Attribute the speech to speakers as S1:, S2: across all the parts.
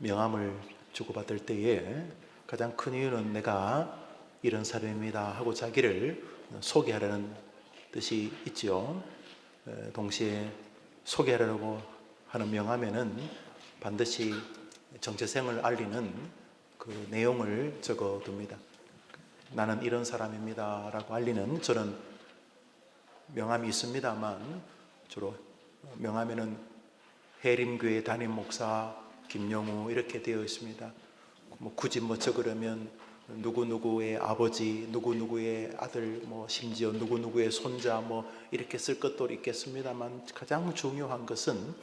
S1: 명함을 주고받을 때에 가장 큰 이유는 내가 이런 사람입니다 하고 자기를 소개하려는 뜻이 있죠. 동시에 소개하려고 하는 명함에는 반드시 정체성을 알리는 그 내용을 적어둡니다. 나는 이런 사람입니다 라고 알리는 저는 명함이 있습니다만 주로 명함에는 해림교회 담임 목사 김영우 이렇게 되어 있습니다. 굳이 적으려면 누구누구의 아버지, 누구누구의 아들, 심지어 누구누구의 손자 이렇게 쓸 것도 있겠습니다만 가장 중요한 것은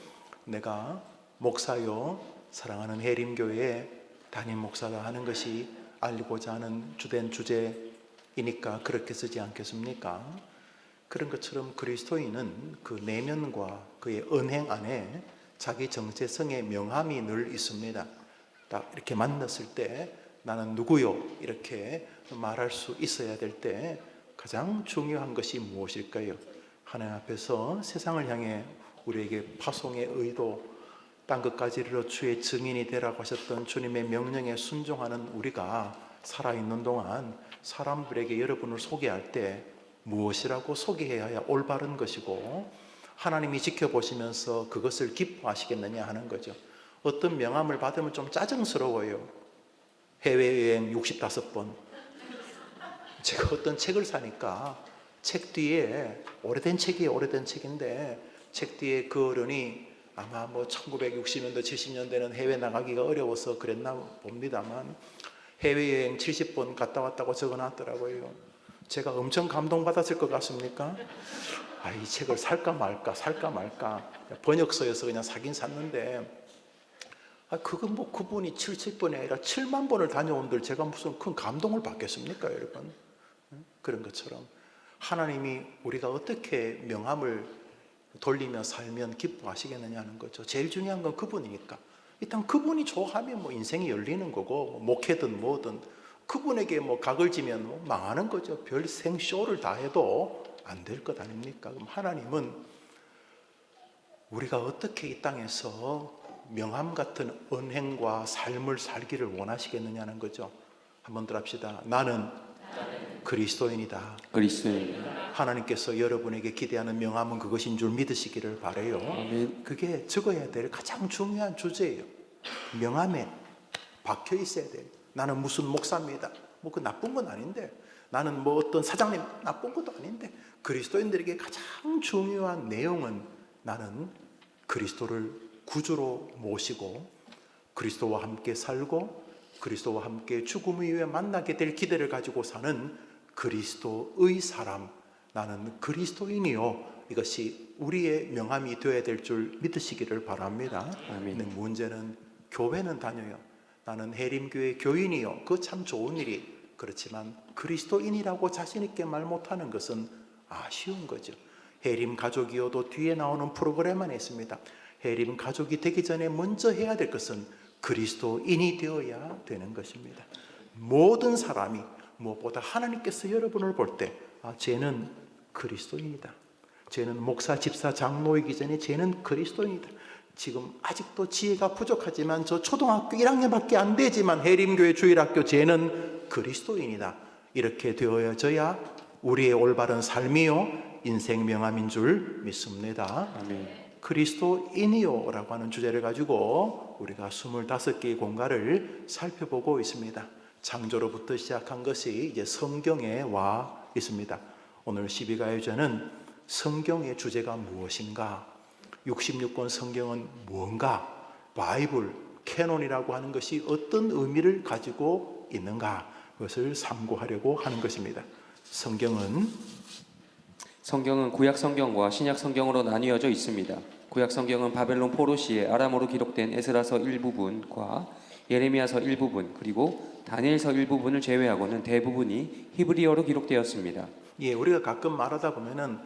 S1: 내가 목사요 사랑하는 해림교회 담임 목사다 하는 것이 알리고자 하는 주된 주제이니까 그렇게 쓰지 않겠습니까? 그런 것처럼 그리스도인은 그 내면과 그의 언행 안에 자기 정체성의 명함이 늘 있습니다. 딱 이렇게 만났을 때 나는 누구요? 이렇게 말할 수 있어야 될 때 가장 중요한 것이 무엇일까요? 하나님 앞에서 세상을 향해 우리에게 파송의 의도, 땅 끝까지 이르러 주의 증인이 되라고 하셨던 주님의 명령에 순종하는 우리가 살아있는 동안 사람들에게 여러분을 소개할 때 무엇이라고 소개해야 올바른 것이고 하나님이 지켜보시면서 그것을 기뻐하시겠느냐 하는 거죠. 어떤 명함을 받으면 좀 짜증스러워요. 해외여행 65번. 제가 어떤 책을 사니까 책 뒤에 오래된 책인데 책 뒤에 그 어른이 아마 1960년대 70년대는 해외 나가기가 어려워서 그랬나 봅니다만 해외여행 70번 갔다 왔다고 적어놨더라고요. 제가 엄청 감동받았을 것 같습니까? 이 책을 살까 말까 번역서여서 그냥 사긴 샀는데 그건 그분이 70번이 아니라 7만 번을 다녀온들 제가 무슨 큰 감동을 받겠습니까, 여러분? 그런 것처럼 하나님이 우리가 어떻게 명함을 돌리며 살면 기뻐하시겠느냐 하는 거죠. 제일 중요한 건 그분이니까. 일단 그분이 좋아하면 인생이 열리는 거고 목회든 뭐든 그분에게 각을 지면 망하는 거죠. 별 생쇼를 다 해도 안 될 것 아닙니까? 그럼 하나님은 우리가 어떻게 이 땅에서 명함 같은 언행과 삶을 살기를 원하시겠느냐는 거죠. 한번 더 합시다. 나는 그리스도인이다. 하나님께서 여러분에게 기대하는 명함은 그것인 줄 믿으시기를 바라요.
S2: 아멘.
S1: 그게 적어야 될 가장 중요한 주제예요. 명함에 박혀 있어야 돼요. 나는 무슨 목사입니다. 그 나쁜 건 아닌데 나는 어떤 사장님 나쁜 것도 아닌데 그리스도인들에게 가장 중요한 내용은 나는 그리스도를 구주로 모시고 그리스도와 함께 살고 그리스도와 함께 죽음 이후에 만나게 될 기대를 가지고 사는 그리스도의 사람, 나는 그리스도인이요. 이것이 우리의 명함이 되어야 될 줄 믿으시기를 바랍니다.
S2: 아멘.
S1: 근데 문제는 교회는 다녀요. 나는 해림교회 교인이요. 그거 참 좋은 일이. 그렇지만 그리스도인이라고 자신 있게 말 못하는 것은 아쉬운 거죠. 해림 가족이어도 뒤에 나오는 프로그램 안에 있습니다. 해림 가족이 되기 전에 먼저 해야 될 것은 그리스도인이 되어야 되는 것입니다. 모든 사람이 무엇보다 하나님께서 여러분을 볼 때 쟤는 그리스도인이다. 쟤는 목사, 집사, 장로이기 전에 쟤는 그리스도인이다. 지금 아직도 지혜가 부족하지만 저 초등학교 1학년밖에 안 되지만 해림교회 주일학교 쟤는 그리스도인이다. 이렇게 되어져야 우리의 올바른 삶이요 인생 명함인 줄 믿습니다.
S2: 아멘.
S1: 그리스도인이요 라고 하는 주제를 가지고 우리가 25개의 공간을 살펴보고 있습니다. 창조로부터 시작한 것이 이제 성경에 와 있습니다. 오늘 12가요제는 성경의 주제가 무엇인가? 66권 성경은 무언가? 바이블, 캐논이라고 하는 것이 어떤 의미를 가지고 있는가? 그것을 참고하려고 하는 것입니다. 성경은
S2: 구약 성경과 신약 성경으로 나뉘어져 있습니다. 구약 성경은 바벨론 포로 시에 아람어로 기록된 에스라서 일부분과 예레미야서 일부분 그리고 다니엘서 일부분을 제외하고는 대부분이 히브리어로 기록되었습니다.
S1: 우리가 가끔 말하다 보면은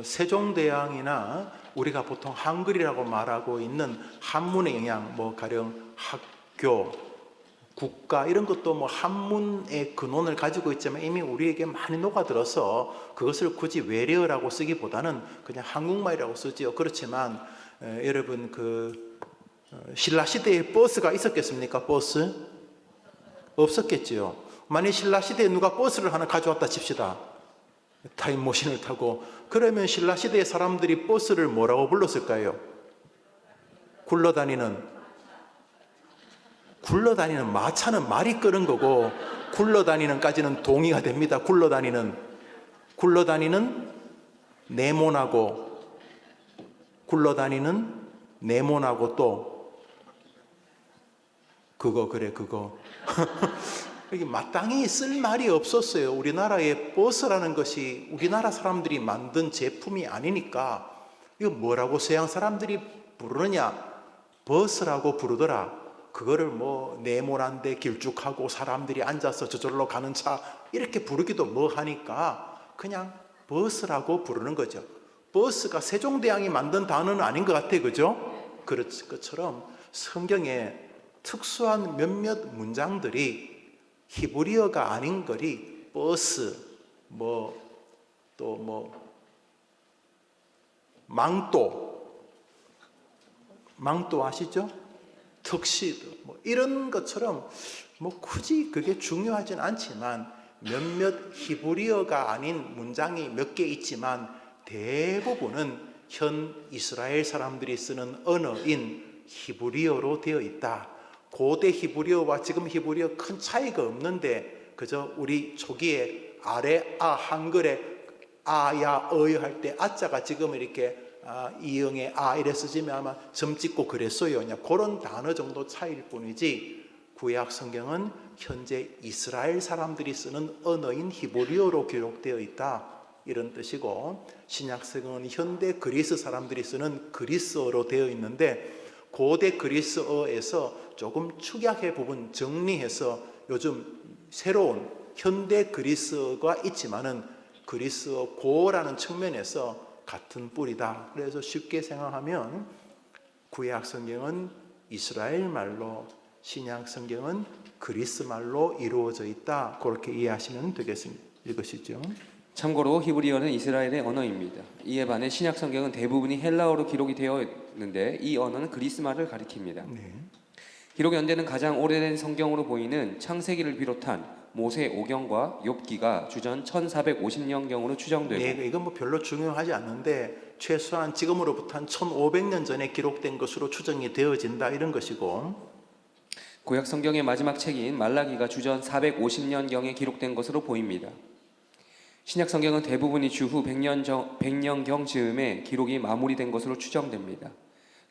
S1: 세종대왕이나 우리가 보통 한글이라고 말하고 있는 한문의 영향, 가령 학교, 국가 이런 것도 한문의 근원을 가지고 있지만 이미 우리에게 많이 녹아들어서 그것을 굳이 외래어라고 쓰기보다는 그냥 한국말이라고 쓰지요. 그렇지만 여러분 신라 시대에 버스가 있었겠습니까? 버스? 없었겠지요. 만약 신라 시대에 누가 버스를 하나 가져왔다 칩시다. 타임머신을 타고. 그러면 신라 시대의 사람들이 버스를 뭐라고 불렀을까요? 굴러다니는 마차는 말이 끄는 거고, 굴러다니는까지는 동의가 됩니다. 굴러다니는 네모나고 또 그거 이게 마땅히 쓸 말이 없었어요. 우리나라의 버스라는 것이 우리나라 사람들이 만든 제품이 아니니까 이거 뭐라고 서양 사람들이 부르느냐? 버스라고 부르더라. 그거를 뭐 네모난데 길쭉하고 사람들이 앉아서 저절로 가는 차 이렇게 부르기도 뭐 하니까 그냥 버스라고 부르는 거죠. 버스가 세종대왕이 만든 단어는 아닌 것 같아요. 그죠? 그것처럼 성경에 특수한 몇몇 문장들이 히브리어가 아닌 거리 버스, 망토 아시죠? 턱시드 이런 것처럼 굳이 그게 중요하진 않지만 몇몇 히브리어가 아닌 문장이 몇 개 있지만 대부분은 현 이스라엘 사람들이 쓰는 언어인 히브리어로 되어 있다. 고대 히브리어와 지금 히브리어 큰 차이가 없는데 그저 우리 초기에 아래 아 한글에 아야 어여 할 때 아자가 지금 이렇게 이응에 아 이래 쓰지만 아마 점 찍고 그랬어요. 그냥 그런 단어 정도 차이일 뿐이지 구약 성경은 현재 이스라엘 사람들이 쓰는 언어인 히브리어로 기록되어 있다 이런 뜻이고, 신약 성경은 현대 그리스 사람들이 쓰는 그리스어로 되어 있는데 고대 그리스어에서 조금 축약해 부분 정리해서 요즘 새로운 현대 그리스어가 있지만은 그리스어 고라는 측면에서 같은 뿌리다. 그래서 쉽게 생각하면 구약 성경은 이스라엘 말로, 신약 성경은 그리스 말로 이루어져 있다. 그렇게 이해하시면 되겠습니다. 이것이죠.
S2: 참고로 히브리어는 이스라엘의 언어입니다. 이에 반해 신약 성경은 대부분이 헬라어로 기록이 되어 있는데 이 언어는 그리스말을 가리킵니다.
S1: 네.
S2: 기록 연대는 가장 오래된 성경으로 보이는 창세기를 비롯한 모세 오경과 욥기가 주전 1450년경으로 추정되고,
S1: 네, 이건 별로 중요하지 않는데 최소한 지금으로부터 한 1500년 전에 기록된 것으로 추정이 되어진다 이런 것이고,
S2: 구약 성경의 마지막 책인 말라기가 주전 450년경에 기록된 것으로 보입니다. 신약 성경은 대부분이 주후 100년경 즈음에 기록이 마무리된 것으로 추정됩니다.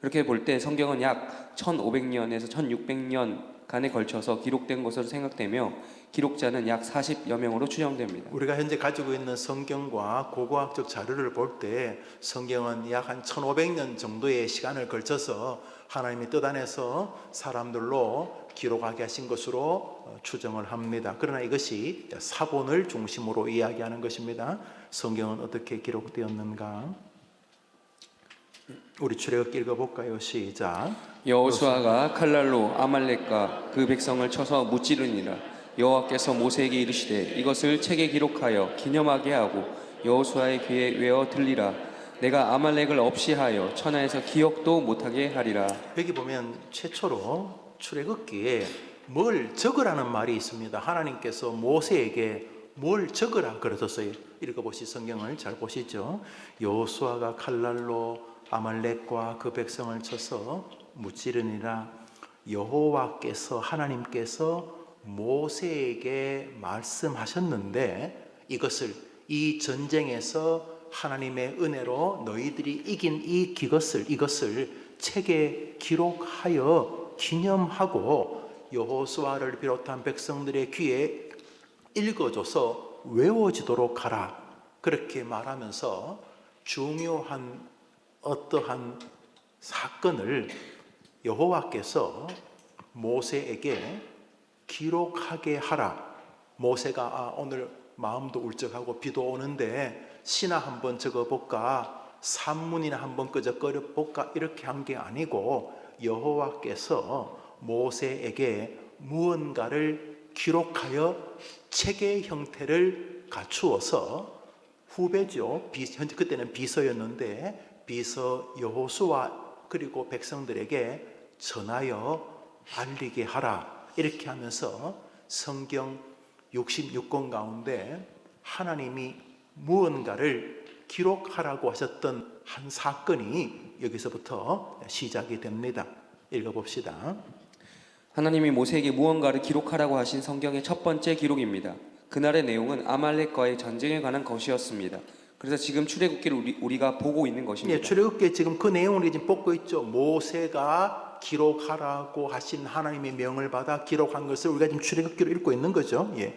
S2: 그렇게 볼 때 성경은 약 1500년에서 1600년간에 걸쳐서 기록된 것으로 생각되며 기록자는 약 40여 명으로 추정됩니다.
S1: 우리가 현재 가지고 있는 성경과 고고학적 자료를 볼 때 성경은 약 한 1500년 정도의 시간을 걸쳐서 하나님의 뜻 안에서 사람들로 기록하게 하신 것으로 추정을 합니다. 그러나 이것이 사본을 중심으로 이야기하는 것입니다. 성경은 어떻게 기록되었는가? 우리 출애굽기 읽어볼까요? 시작.
S2: 여호수아가 칼날로 아말렉과 그 백성을 쳐서 무찌르니라. 여호와께서 모세에게 이르시되 이것을 책에 기록하여 기념하게 하고 여호수아의 귀에 외어 들리라. 내가 아말렉을 없이 하여 천하에서 기억도 못하게 하리라.
S1: 여기 보면 최초로 출애굽기에 뭘 적으라는 말이 있습니다. 하나님께서 모세에게 뭘 적으라 그러셨어요. 읽어보시 성경을 잘 보시죠. 여호수아가 칼날로 아말렉과 그 백성을 쳐서 무찌르니라. 여호와께서 하나님께서 모세에게 말씀하셨는데 이것을 이 전쟁에서 하나님의 은혜로 너희들이 이긴 이것을 책에 기록하여 기념하고 여호수아를 비롯한 백성들의 귀에 읽어줘서 외워지도록 하라. 그렇게 말하면서 중요한 어떠한 사건을 여호와께서 모세에게 기록하게 하라. 모세가 오늘 마음도 울적하고 비도 오는데 시나 한번 적어볼까, 산문이나 한번 끄적거려볼까 이렇게 한 게 아니고 여호와께서 모세에게 무언가를 기록하여 책의 형태를 갖추어서 후배죠. 현재 그때는 비서였는데 비서 여호수아 그리고 백성들에게 전하여 알리게 하라. 이렇게 하면서 성경 66권 가운데 하나님이 무언가를 기록하라고 하셨던 한 사건이 여기서부터 시작이 됩니다. 읽어봅시다.
S2: 하나님이 모세에게 무언가를 기록하라고 하신 성경의 첫 번째 기록입니다. 그날의 내용은 아말렉과의 전쟁에 관한 것이었습니다. 그래서 지금 출애굽기를 우리가 보고 있는 것입니다.
S1: 예, 출애굽기에 지금 그 내용을 지금 뽑고 있죠. 모세가 기록하라고 하신 하나님의 명을 받아 기록한 것을 우리가 지금 출애굽기로 읽고 있는 거죠. 예.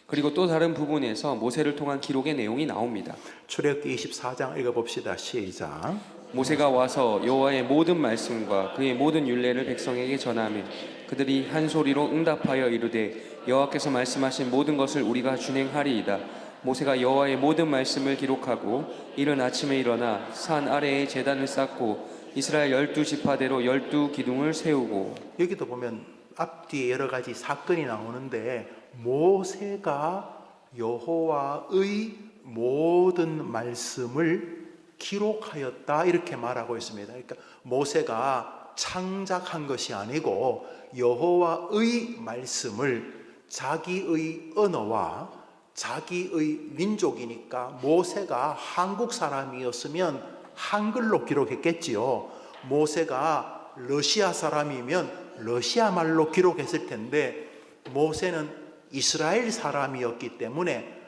S2: 그리고 또 다른 부분에서 모세를 통한 기록의 내용이 나옵니다.
S1: 출애굽기 24장 읽어봅시다. 시작.
S2: 모세가 와서 여호와의 모든 말씀과 그의 모든 율례를 백성에게 전하며 그들이 한 소리로 응답하여 이르되 여호와께서 말씀하신 모든 것을 우리가 준행하리이다. 모세가 여호와의 모든 말씀을 기록하고 이른 아침에 일어나 산 아래에 제단을 쌓고 이스라엘 12지파대로 12기둥을 세우고.
S1: 여기도 보면 앞뒤에 여러 가지 사건이 나오는데 모세가 여호와의 모든 말씀을 기록하였다 이렇게 말하고 있습니다. 그러니까 모세가 창작한 것이 아니고 여호와의 말씀을 자기의 언어와 자기의 민족이니까 모세가 한국 사람이었으면 한글로 기록했겠지요. 모세가 러시아 사람이면 러시아 말로 기록했을 텐데 모세는 이스라엘 사람이었기 때문에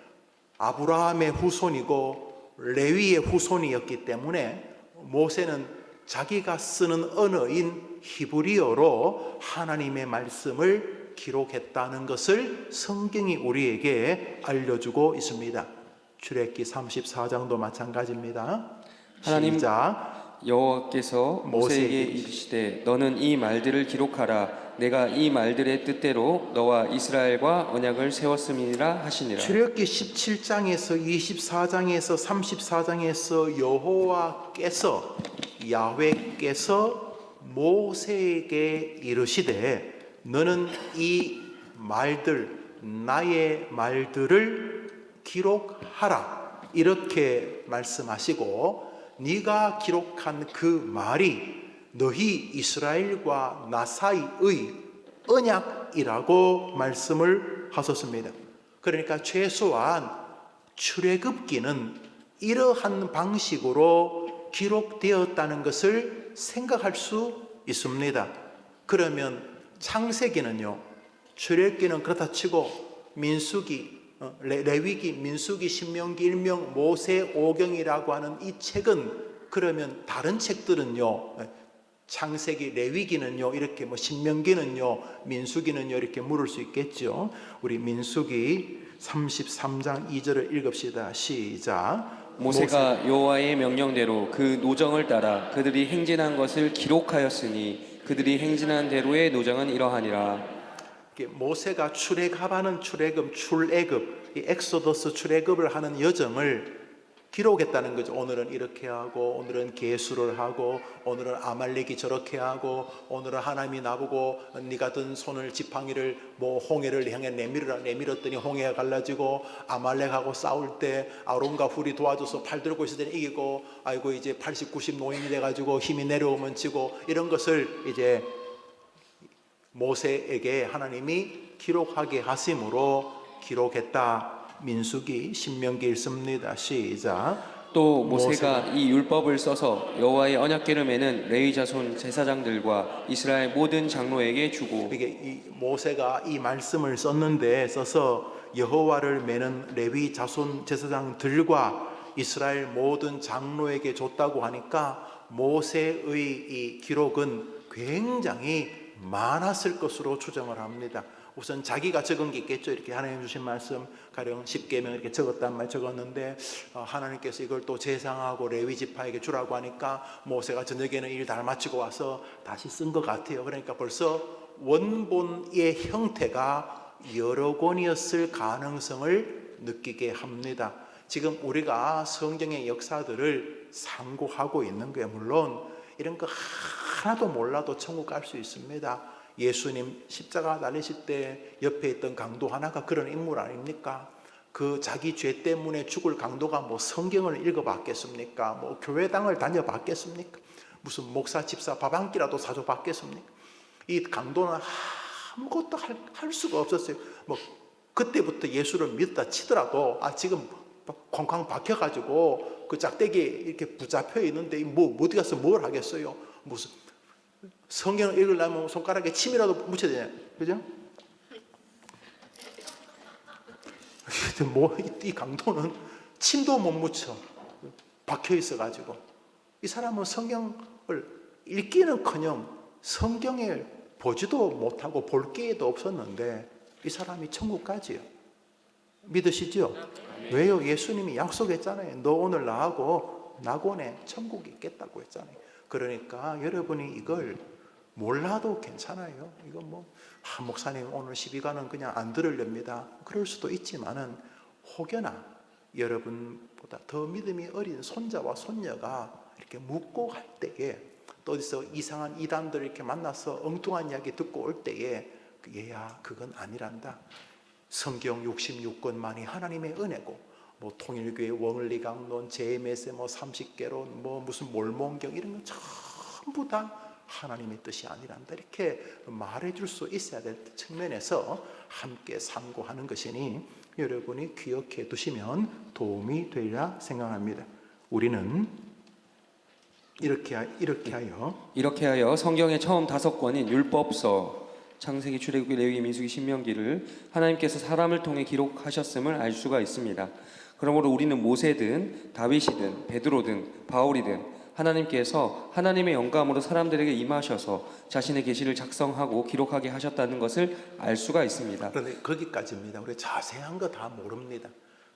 S1: 아브라함의 후손이고 레위의 후손이었기 때문에 모세는 자기가 쓰는 언어인 히브리어로 하나님의 말씀을 기록했다는 것을 성경이 우리에게 알려주고 있습니다. 출애굽기 34장도 마찬가지입니다.
S2: 하나님
S1: 시작.
S2: 여호와께서 모세에게 이르시되 너는 이 말들을 기록하라. 내가 이 말들의 뜻대로 너와 이스라엘과 언약을 세웠음이니라 하시니라.
S1: 출애굽기 17장에서 24장에서 34장에서 여호와께서 야훼께서 모세에게 이르시되 너는 이 말들 나의 말들을 기록하라 이렇게 말씀하시고 네가 기록한 그 말이 너희 이스라엘과 나 사이의 언약이라고 말씀을 하셨습니다. 그러니까 최소한 출애굽기는 이러한 방식으로 기록되었다는 것을 생각할 수 있습니다. 그러면 창세기는요, 출애굽기는 그렇다 치고 민수기, 레위기, 민수기, 신명기, 일명, 모세, 오경이라고 하는 이 책은 그러면 다른 책들은요, 창세기, 레위기는요, 이렇게 신명기는요, 민수기는요, 이렇게 물을 수 있겠죠. 우리 민수기 33장 2절을 읽읍시다. 시작.
S2: 모세가 여호와의 명령대로 그 노정을 따라 그들이 행진한 것을 기록하였으니 그들이 행진한 대로의 노정은 이러하니라.
S1: 모세가 출애굽하는 출애굽, 이 엑소더스 출애굽을 하는 여정을 기록했다는 거죠. 오늘은 이렇게 하고, 오늘은 계수를 하고, 오늘은 아말렉이 저렇게 하고, 오늘은 하나님이 나보고 네가 든 손을 지팡이를 홍해를 향해 내밀었더니 홍해가 갈라지고, 아말렉하고 싸울 때 아론과 훌이 도와줘서 팔 들고 있을 때는 이기고, 아이고 이제 80, 90 노인이 돼가지고 힘이 내려오면 지고, 이런 것을 이제 모세에게 하나님이 기록하게 하심으로 기록했다. 민수기, 신명기 읽습니다. 시작.
S2: 또 모세가 이 율법을 써서 여호와의 언약궤를 매는 레위 자손 제사장들과 이스라엘 모든 장로에게 주고.
S1: 이게 모세가 이 말씀을 써서 여호와를 매는 레위 자손 제사장들과 이스라엘 모든 장로에게 줬다고 하니까 모세의 이 기록은 굉장히 많았을 것으로 추정을 합니다. 우선 자기가 적은 게 있겠죠. 이렇게 하나님 주신 말씀 가령 10계명 이렇게 적었단 말 적었는데 하나님께서 이걸 또 제사장하고 레위 지파에게 주라고 하니까 모세가 저녁에는 일 다 마치고 와서 다시 쓴 것 같아요. 그러니까 벌써 원본의 형태가 여러 권이었을 가능성을 느끼게 합니다. 지금 우리가 성경의 역사들을 상고하고 있는 거예요. 물론 이런 거 하나도 몰라도 천국 갈 수 있습니다. 예수님 십자가 달리실 때 옆에 있던 강도 하나가 그런 인물 아닙니까? 그 자기 죄 때문에 죽을 강도가 성경을 읽어봤겠습니까? 교회당을 다녀봤겠습니까? 무슨 목사 집사 밥 한 끼라도 사줘 받겠습니까? 이 강도는 아무것도 할 수가 없었어요. 뭐 그때부터 예수를 믿다 치더라도 지금 쾅쾅 박혀가지고 그 짝대기에 이렇게 붙잡혀 있는데 뭐 어디 가서 뭘 하겠어요? 무슨 성경을 읽으려면 손가락에 침이라도 묻혀야 되냐, 그죠? 이 강도는 침도 못 묻혀 박혀 있어가지고 이 사람은 성경을 읽기는커녕 성경에 보지도 못하고 볼 기회도 없었는데 이 사람이 천국 가지요. 믿으시죠? 왜요? 예수님이 약속했잖아요. 너 오늘 나하고 낙원에 천국이 있겠다고 했잖아요. 그러니까 여러분이 이걸 몰라도 괜찮아요. 이건 목사님 오늘 시비가는 그냥 안 들으렵니다. 그럴 수도 있지만은 혹여나 여러분보다 더 믿음이 어린 손자와 손녀가 이렇게 묻고 갈 때에 또 어디서 이상한 이단들 이렇게 만나서 엉뚱한 이야기 듣고 올 때에 얘야 그건 아니란다. 성경 66권만이 하나님의 은혜고 통일교회 원리강론 제메세 30개론 무슨 몰몬경 이런 건 전부 다 하나님의 뜻이 아니란다. 이렇게 말해줄 수 있어야 될 측면에서 함께 상고하는 것이니 여러분이 기억해 두시면 도움이 되리라 생각합니다. 우리는 이렇게 하여
S2: 성경의 처음 5권인 율법서, 창세기, 출애굽기, 레위기, 민수기, 신명기를 하나님께서 사람을 통해 기록하셨음을 알 수가 있습니다. 그러므로 우리는 모세든 다윗이든 베드로든 바울이든 하나님께서 하나님의 영감으로 사람들에게 임하셔서 자신의 계시를 작성하고 기록하게 하셨다는 것을 알 수가 있습니다.
S1: 그런데 거기까지입니다. 우리 자세한 거 다 모릅니다.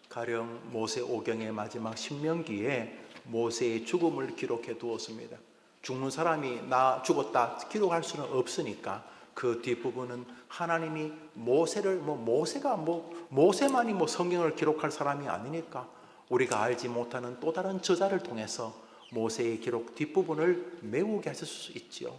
S1: 가령 모세 오경의 마지막 신명기에 모세의 죽음을 기록해 두었습니다. 죽는 사람이 나 죽었다 기록할 수는 없으니까 그 뒷부분은 하나님이 모세를 모세만이 성경을 기록할 사람이 아니니까 우리가 알지 못하는 또 다른 저자를 통해서 모세의 기록 뒷부분을 메우게 하실 수 있지요.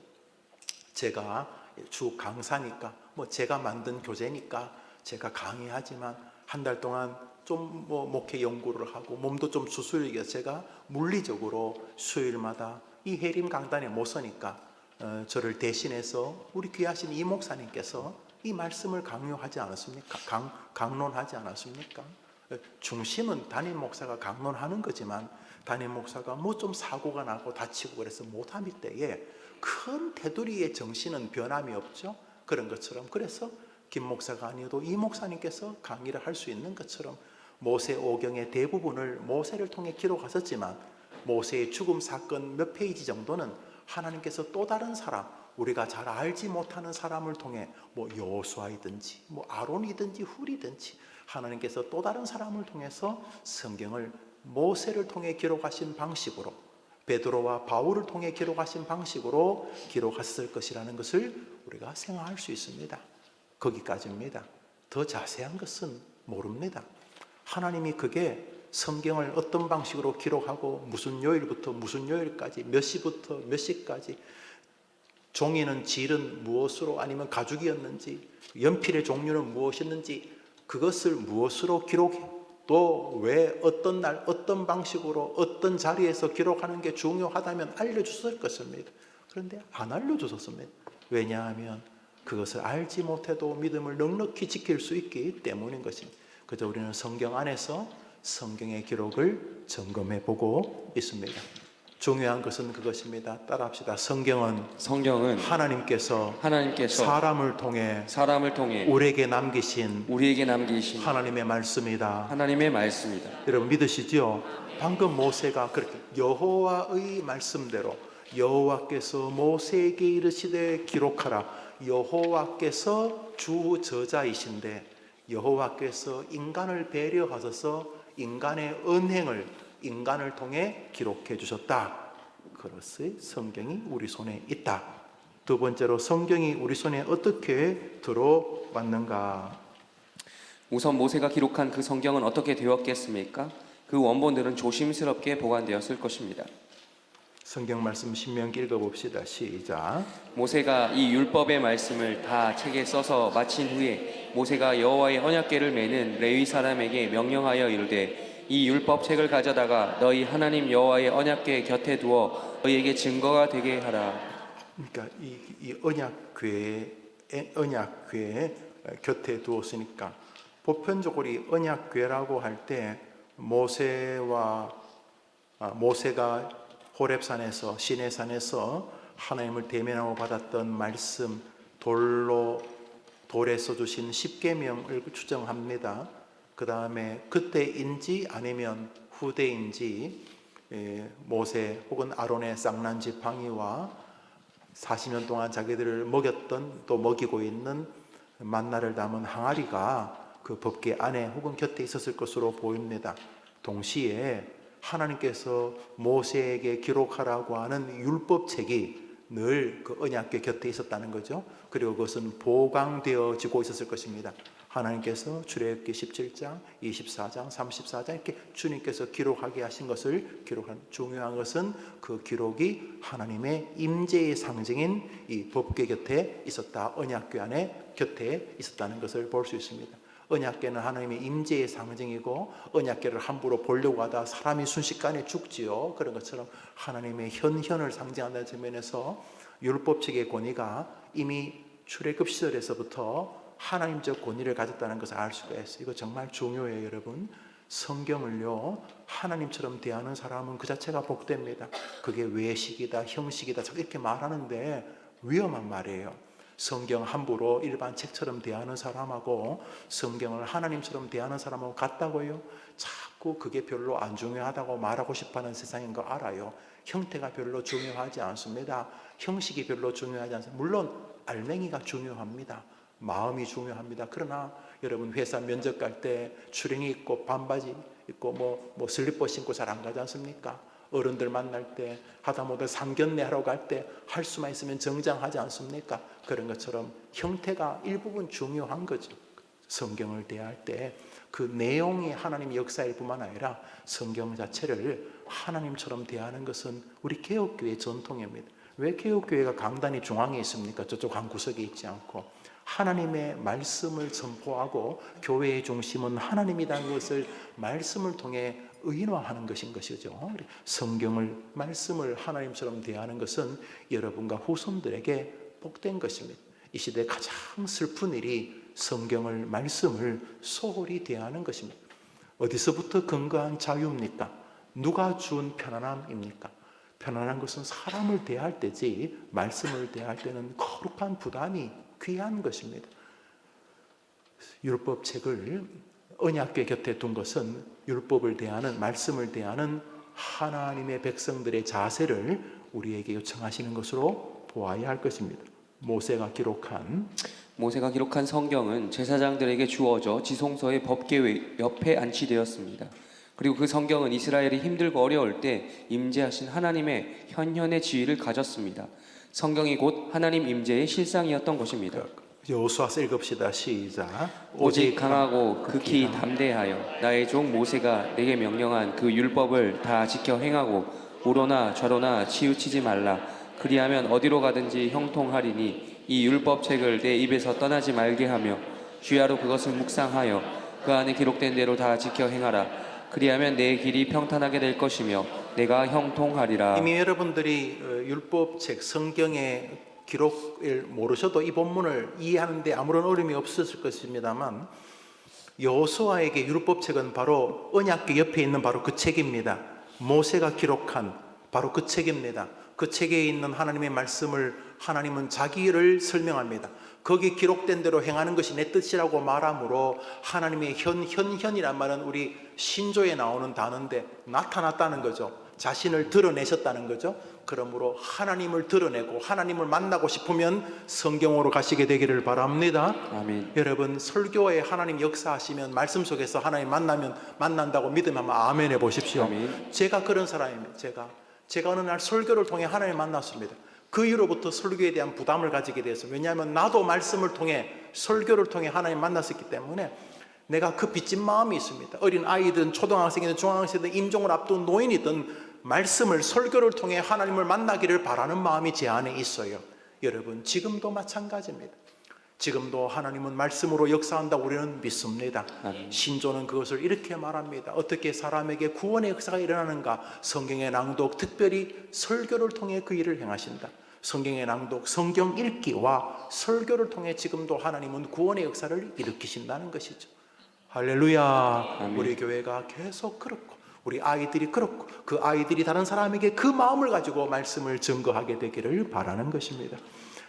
S1: 제가 주 강사니까 제가 만든 교재니까 제가 강의하지만 한 달 동안 좀 목회 연구를 하고 몸도 좀 수술이게 제가 물리적으로 수요일마다 이 해림 강단에 못 서니까 저를 대신해서 우리 귀하신 이 목사님께서 이 말씀을 강요하지 않았습니까? 강론하지 않았습니까? 중심은 담임 목사가 강론하는 거지만 담임 목사가 좀 사고가 나고 다치고 그래서 못할 때에 큰 테두리의 정신은 변함이 없죠. 그런 것처럼 그래서 김 목사가 아니어도 이 목사님께서 강의를 할 수 있는 것처럼 모세 오경의 대부분을 모세를 통해 기록하셨지만 모세의 죽음 사건 몇 페이지 정도는 하나님께서 또 다른 사람, 우리가 잘 알지 못하는 사람을 통해 여호수아이든지 아론이든지 훌이든지 하나님께서 또 다른 사람을 통해서 성경을 모세를 통해 기록하신 방식으로 베드로와 바울을 통해 기록하신 방식으로 기록했을 것이라는 것을 우리가 생각할 수 있습니다. 거기까지입니다. 더 자세한 것은 모릅니다. 하나님이 그게 성경을 어떤 방식으로 기록하고 무슨 요일부터 무슨 요일까지 몇 시부터 몇 시까지 종이는 질은 무엇으로 아니면 가죽이었는지 연필의 종류는 무엇이었는지 그것을 무엇으로 기록해 또 왜 어떤 날 어떤 방식으로 어떤 자리에서 기록하는 게 중요하다면 알려주셨을 것입니다. 그런데 안 알려주셨습니다. 왜냐하면 그것을 알지 못해도 믿음을 넉넉히 지킬 수 있기 때문인 것입니다. 그래서 우리는 성경 안에서 성경의 기록을 점검해 보고 있습니다. 중요한 것은 그것입니다. 따라합시다. 성경은 하나님께서 사람을 통해 우리에게 남기신 하나님의 말씀이다. 여러분 믿으시죠? 방금 모세가 그렇게 여호와의 말씀대로 여호와께서 모세에게 이르시되 기록하라. 여호와께서 주 저자이신데 여호와께서 인간을 배려하셔서 인간의 언행을 인간을 통해 기록해 주셨다. 그것이 성경이 우리 손에 있다. 두 번째로 성경이 우리 손에 어떻게 들어왔는가?
S2: 우선 모세가 기록한 그 성경은 어떻게 되었겠습니까? 그 원본들은 조심스럽게 보관되었을 것입니다.
S1: 성경 말씀 신명기 읽어봅시다. 시작.
S2: 모세가 이 율법의 말씀을 다 책에 써서 마친 후에 모세가 여호와의 언약궤를 메는 레위 사람에게 명령하여 이르되 이 율법책을 가져다가 너희 하나님 여호와의 언약궤 곁에 두어 너희에게 증거가 되게 하라.
S1: 그러니까 이 언약궤 곁에 두었으니까 보편적으로 이 언약궤라고 할 때 모세가 호렙산에서 시내산에서 하나님을 대면하고 받았던 말씀 돌에 써주신 십계명을 추정합니다. 그 다음에 그때인지 아니면 후대인지 모세 혹은 아론의 쌍난 지팡이와 40년 동안 자기들을 먹였던 또 먹이고 있는 만나를 담은 항아리가 그 법궤 안에 혹은 곁에 있었을 것으로 보입니다. 동시에 하나님께서 모세에게 기록하라고 하는 율법책이 늘 그 언약궤 곁에 있었다는 거죠. 그리고 그것은 보강되어지고 있었을 것입니다. 하나님께서 출애굽기 17장, 24장, 34장 이렇게 주님께서 기록하게 하신 것을 기록한 중요한 것은 그 기록이 하나님의 임재의 상징인 이 법궤 곁에 있었다. 언약궤 안에 곁에 있었다는 것을 볼 수 있습니다. 언약궤는 하나님의 임재의 상징이고 언약궤를 함부로 보려고 하다 사람이 순식간에 죽지요. 그런 것처럼 하나님의 현현을 상징한다는 측면에서 율법책의 권위가 이미 출애굽 시절에서부터 하나님적 권위를 가졌다는 것을 알 수가 있어요. 이거 정말 중요해요, 여러분. 성경을요 하나님처럼 대하는 사람은 그 자체가 복됩니다. 그게 외식이다, 형식이다 이렇게 말하는데 위험한 말이에요. 성경 함부로 일반 책처럼 대하는 사람하고 성경을 하나님처럼 대하는 사람하고 같다고요? 자꾸 그게 별로 안 중요하다고 말하고 싶어하는 세상인 거 알아요. 형태가 별로 중요하지 않습니다. 형식이 별로 중요하지 않습니다. 물론 알맹이가 중요합니다. 마음이 중요합니다. 그러나 여러분 회사 면접 갈 때 추링이 있고 반바지 입고 뭐 슬리퍼 신고 잘 안 가지 않습니까? 어른들 만날 때 하다못해 상견례 하러 갈 때 할 수만 있으면 정장하지 않습니까? 그런 것처럼 형태가 일부분 중요한 거죠. 성경을 대할 때 그 내용이 하나님의 역사일 뿐만 아니라 성경 자체를 하나님처럼 대하는 것은 우리 개혁교회의 전통입니다. 왜 개혁교회가 강단이 중앙에 있습니까? 저쪽 한 구석에 있지 않고 하나님의 말씀을 선포하고 교회의 중심은 하나님이라는 것을 말씀을 통해 의인화하는 것인 것이죠. 말씀을 하나님처럼 대하는 것은 여러분과 후손들에게 복된 것입니다. 이 시대에 가장 슬픈 일이 말씀을 소홀히 대하는 것입니다. 어디서부터 근거한 자유입니까? 누가 준 편안함입니까? 편안한 것은 사람을 대할 때지 말씀을 대할 때는 거룩한 부담이 귀한 것입니다. 율법책을 언약궤 곁에 둔 것은 율법을 대하는 말씀을 대하는 하나님의 백성들의 자세를 우리에게 요청하시는 것으로 보아야 할 것입니다. 모세가 기록한
S2: 성경은 제사장들에게 주어져 지성소의 법궤 옆에 안치되었습니다. 그리고 그 성경은 이스라엘이 힘들고 어려울 때 임재하신 하나님의 현현의 지위를 가졌습니다. 성경이 곧 하나님 임재의 실상이었던 것입니다.
S1: 여호수아서 읽읍시다. 시작.
S2: 오직 강하고 극히 담대하여 나의 종 모세가 내게 명령한 그 율법을 다 지켜 행하고 우로나 좌로나 치우치지 말라. 그리하면 어디로 가든지 형통하리니 이 율법책을 내 입에서 떠나지 말게 하며 주야로 그것을 묵상하여 그 안에 기록된 대로 다 지켜 행하라. 그리하면 내 길이 평탄하게 될 것이며 내가 형통하리라.
S1: 이미 여러분들이 율법책 성경의 기록을 모르셔도 이 본문을 이해하는 데 아무런 어려움이 없었을 것입니다만 여호수아에게 율법책은 바로 언약궤 옆에 있는 바로 그 책입니다. 모세가 기록한 바로 그 책입니다. 그 책에 있는 하나님의 말씀을 하나님은 자기를 설명합니다. 거기 기록된 대로 행하는 것이 내 뜻이라고 말하므로 하나님의 현현이란 말은 우리 신조에 나오는 단어인데 나타났다는 거죠. 자신을 드러내셨다는 거죠. 그러므로 하나님을 드러내고 하나님을 만나고 싶으면 성경으로 가시게 되기를 바랍니다.
S2: 아멘.
S1: 여러분 설교에 하나님 역사하시면 말씀 속에서 하나님 만난다고 믿으면 아멘 해보십시오.
S2: 아멘.
S1: 제가 그런 사람입니다. 제가 어느 날 설교를 통해 하나님을 만났습니다. 그 이후로부터 설교에 대한 부담을 가지게 됐어요. 왜냐하면 나도 말씀을 통해 설교를 통해 하나님 만났었기 때문에 내가 그 빚진 마음이 있습니다. 어린 아이든 초등학생이든 중학생이든 임종을 앞둔 노인이든 말씀을 설교를 통해 하나님을 만나기를 바라는 마음이 제 안에 있어요. 여러분 지금도 마찬가지입니다. 지금도 하나님은 말씀으로 역사한다고 우리는 믿습니다.
S2: 아멘.
S1: 신조는 그것을 이렇게 말합니다. 어떻게 사람에게 구원의 역사가 일어나는가? 성경의 낭독, 특별히 설교를 통해 그 일을 행하신다. 성경의 낭독, 성경 읽기와 설교를 통해 지금도 하나님은 구원의 역사를 일으키신다는 것이죠. 할렐루야.
S2: 아멘.
S1: 우리 교회가 계속 그렇고 우리 아이들이 그렇고 그 아이들이 다른 사람에게 그 마음을 가지고 말씀을 증거하게 되기를 바라는 것입니다.